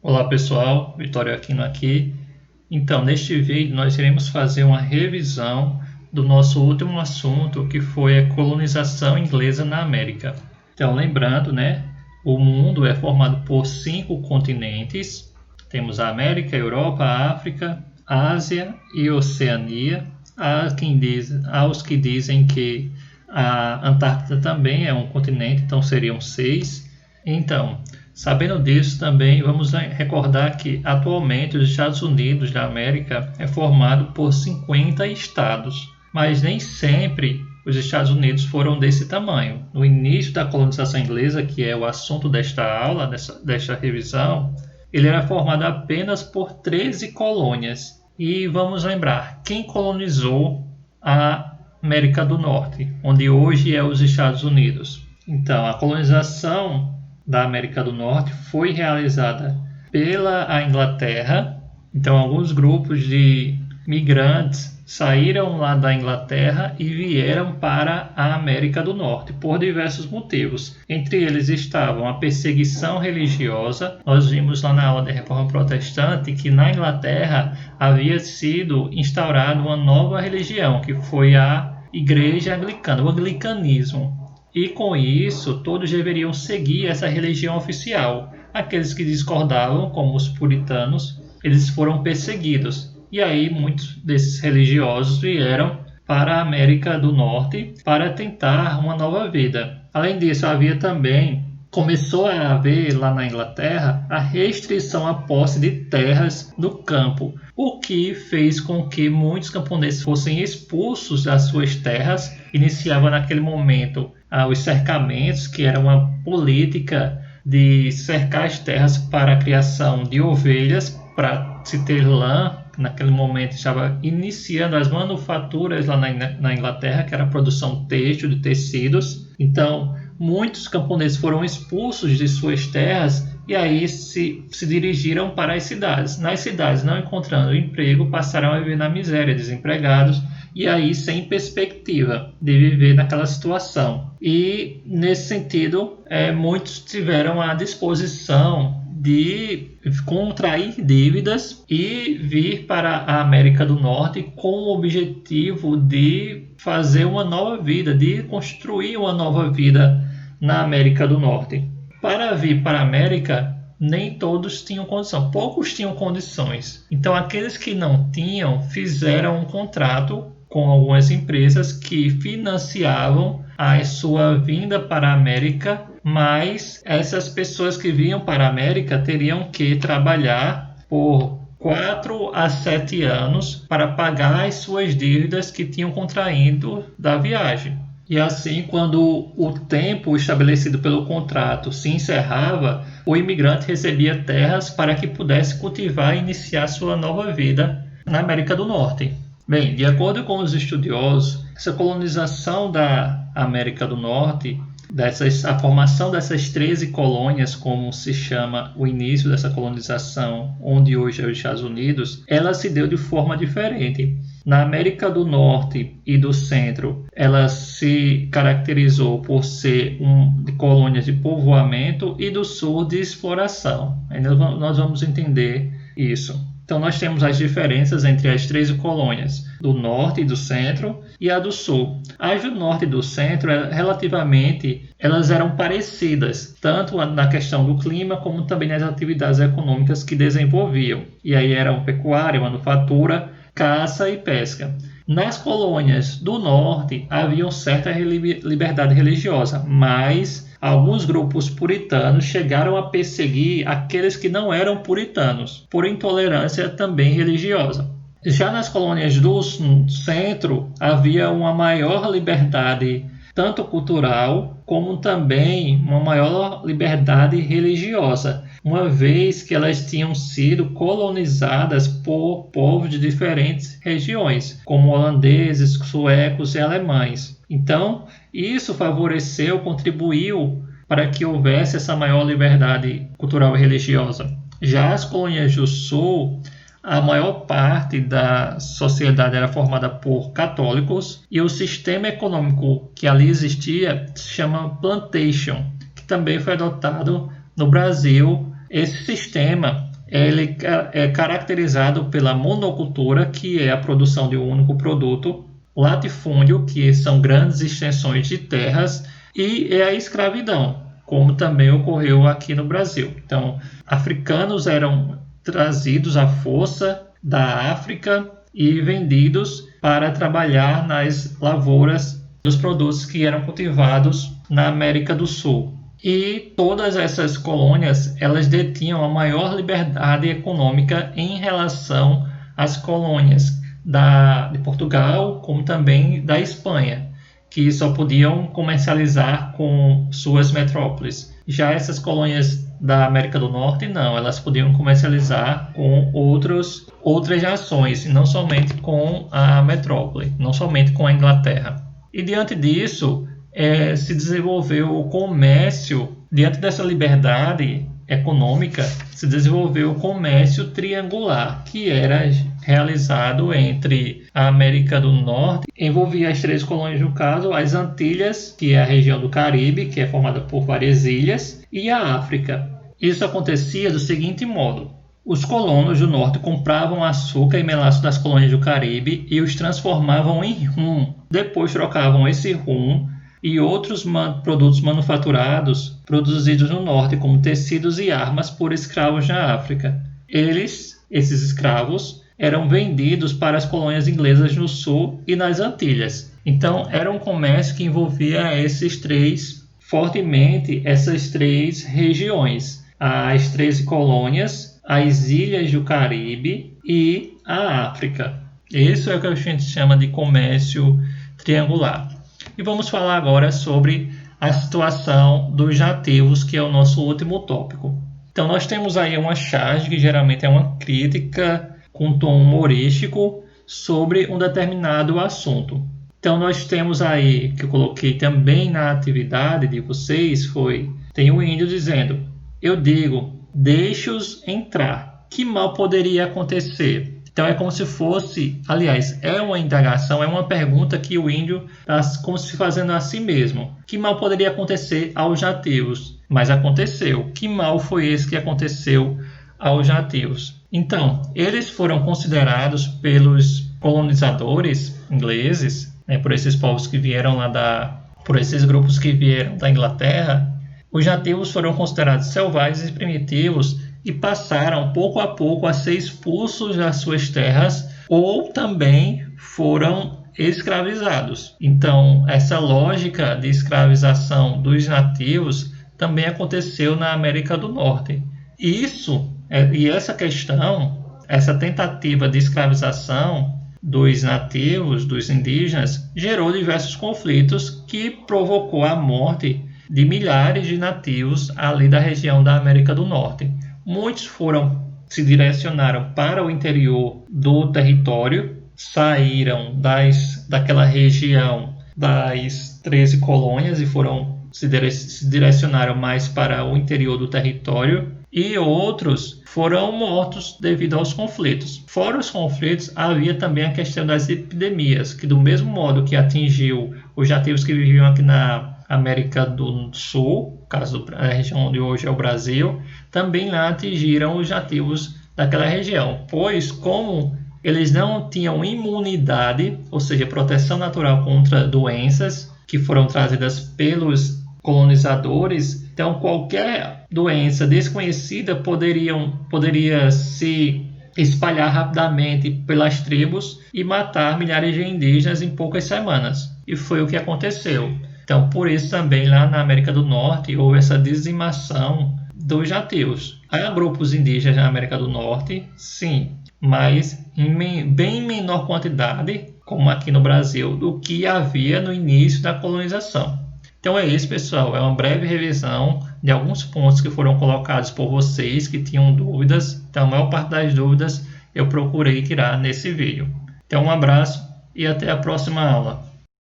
Olá pessoal, Vitório Aquino aqui. Então, neste vídeo nós iremos fazer uma revisão do nosso último assunto, que foi a colonização inglesa na América. Então, lembrando, o mundo é formado por 5 continentes. Temos a América, a Europa, a África, a Ásia e a Oceania. Há os que dizem que a Antártida também é um continente, então seriam 6. Então, sabendo disso também, vamos recordar que atualmente os Estados Unidos da América é formado por 50 estados, mas nem sempre os Estados Unidos foram desse tamanho. No início da colonização inglesa, que é o assunto desta aula, desta revisão, ele era formado apenas por 13 colônias. E vamos lembrar, quem colonizou a América do Norte, onde hoje é os Estados Unidos? Então, a colonização da América do Norte foi realizada pela Inglaterra. Então, alguns grupos de migrantes saíram lá da Inglaterra e vieram para a América do Norte por diversos motivos. Entre eles estavam a perseguição religiosa. Nós vimos lá na aula de Reforma Protestante que na Inglaterra havia sido instaurada uma nova religião, que foi a Igreja Anglicana, o anglicanismo. E com isso, todos deveriam seguir essa religião oficial. Aqueles que discordavam, como os puritanos, eles foram perseguidos. E aí muitos desses religiosos vieram para a América do Norte para tentar uma nova vida. Além disso, começou a haver lá na Inglaterra a restrição à posse de terras no campo, o que fez com que muitos camponeses fossem expulsos das suas terras. Iniciava naquele momento os cercamentos, que era uma política de cercar as terras para a criação de ovelhas, para se ter lã. Naquele momento estava iniciando as manufaturas lá na Inglaterra, que era a produção têxtil de tecidos. Então, muitos camponeses foram expulsos de suas terras e aí se dirigiram para as cidades. Nas cidades, não encontrando emprego, passaram a viver na miséria, desempregados, e aí sem perspectiva de viver naquela situação. E, nesse sentido, muitos tiveram a disposição de contrair dívidas e vir para a América do Norte com o objetivo de fazer uma nova vida, de construir uma nova vida na América do Norte. Para vir para a América, nem todos tinham condição, poucos tinham condições. Então, aqueles que não tinham fizeram um contrato com algumas empresas que financiavam a sua vinda para a América, mas essas pessoas que vinham para a América teriam que trabalhar por 4 a 7 anos para pagar as suas dívidas que tinham contraído da viagem. E assim, quando o tempo estabelecido pelo contrato se encerrava, o imigrante recebia terras para que pudesse cultivar e iniciar sua nova vida na América do Norte. Bem, de acordo com os estudiosos, essa colonização da América do Norte, a formação dessas 13 colônias, como se chama o início dessa colonização, onde hoje é os Estados Unidos, ela se deu de forma diferente. Na América do Norte e do Centro, ela se caracterizou por ser de colônias de povoamento, e do Sul de exploração. Ainda nós vamos entender isso. Então, nós temos as diferenças entre as 13 colônias, do Norte e do Centro, e a do Sul. As do Norte e do Centro, relativamente, elas eram parecidas, tanto na questão do clima, como também nas atividades econômicas que desenvolviam. E aí eram pecuária, manufatura, caça e pesca. Nas colônias do Norte, havia certa liberdade religiosa, mas alguns grupos puritanos chegaram a perseguir aqueles que não eram puritanos, por intolerância também religiosa. Já nas colônias do Centro, havia uma maior liberdade, tanto cultural, como também uma maior liberdade religiosa, uma vez que elas tinham sido colonizadas por povos de diferentes regiões, como holandeses, suecos e alemães. Então, isso contribuiu para que houvesse essa maior liberdade cultural e religiosa. Já as colônias do Sul, a maior parte da sociedade era formada por católicos, e o sistema econômico que ali existia se chama plantation, que também foi adotado no Brasil. Esse sistema ele é caracterizado pela monocultura, que é a produção de um único produto, latifúndio, que são grandes extensões de terras, e é a escravidão, como também ocorreu aqui no Brasil. Então, africanos eram trazidos à força da África e vendidos para trabalhar nas lavouras dos produtos que eram cultivados na América do Sul. E todas essas colônias, elas detinham a maior liberdade econômica em relação às colônias de Portugal, como também da Espanha, que só podiam comercializar com suas metrópoles. Já essas colônias da América do Norte, não, elas podiam comercializar com outras nações, não somente com a metrópole, não somente com a Inglaterra. E diante disso, se desenvolveu o comércio, diante dessa liberdade econômica, se desenvolveu o comércio triangular, que era realizado entre a América do Norte, envolvia as 3 colônias no caso, as Antilhas, que é a região do Caribe, que é formada por várias ilhas, e a África. Isso acontecia do seguinte modo: os colonos do norte compravam açúcar e melaço das colônias do Caribe e os transformavam em rum. Depois trocavam esse rum e outros produtos manufaturados produzidos no norte, como tecidos e armas, por escravos na África. Esses escravos, eram vendidos para as colônias inglesas no sul e nas Antilhas. Então, era um comércio que envolvia fortemente essas 3 regiões: as 13 colônias, as ilhas do Caribe e a África. Isso é o que a gente chama de comércio triangular. E vamos falar agora sobre a situação dos nativos, que é o nosso último tópico. Então, nós temos aí uma charge, que geralmente é uma crítica com tom humorístico sobre um determinado assunto. Então, nós temos aí, que eu coloquei também na atividade de vocês, tem um índio dizendo: eu digo, deixe-os entrar, que mal poderia acontecer? Então é como se fosse, aliás, é uma indagação, é uma pergunta que o índio está como se fazendo a si mesmo. Que mal poderia acontecer aos nativos? Mas aconteceu. Que mal foi esse que aconteceu aos nativos? Então, eles foram considerados pelos colonizadores ingleses, por esses povos que vieram por esses grupos que vieram da Inglaterra, os nativos foram considerados selvagens e primitivos e passaram pouco a pouco a ser expulsos das suas terras ou também foram escravizados. Então, essa lógica de escravização dos nativos também aconteceu na América do Norte. E essa questão, essa tentativa de escravização dos nativos, dos indígenas, gerou diversos conflitos que provocou a morte de milhares de nativos ali da região da América do Norte. Muitos se direcionaram para o interior do território, saíram daquela região das 13 colônias e se direcionaram mais para o interior do território, e outros foram mortos devido aos conflitos. Fora os conflitos, havia também a questão das epidemias, que do mesmo modo que atingiu os nativos que viviam aqui na América do Sul, caso da região onde hoje é o Brasil, também lá atingiram os nativos daquela região, pois como eles não tinham imunidade, ou seja, proteção natural contra doenças que foram trazidas pelos colonizadores, então qualquer doença desconhecida poderia se espalhar rapidamente pelas tribos e matar milhares de indígenas em poucas semanas. E foi o que aconteceu. Então, por isso também lá na América do Norte houve essa dizimação dos nativos. Há grupos indígenas na América do Norte, sim, mas em bem menor quantidade, como aqui no Brasil, do que havia no início da colonização. Então é isso, pessoal. É uma breve revisão de alguns pontos que foram colocados por vocês que tinham dúvidas. Então, a maior parte das dúvidas eu procurei tirar nesse vídeo. Então, um abraço e até a próxima aula.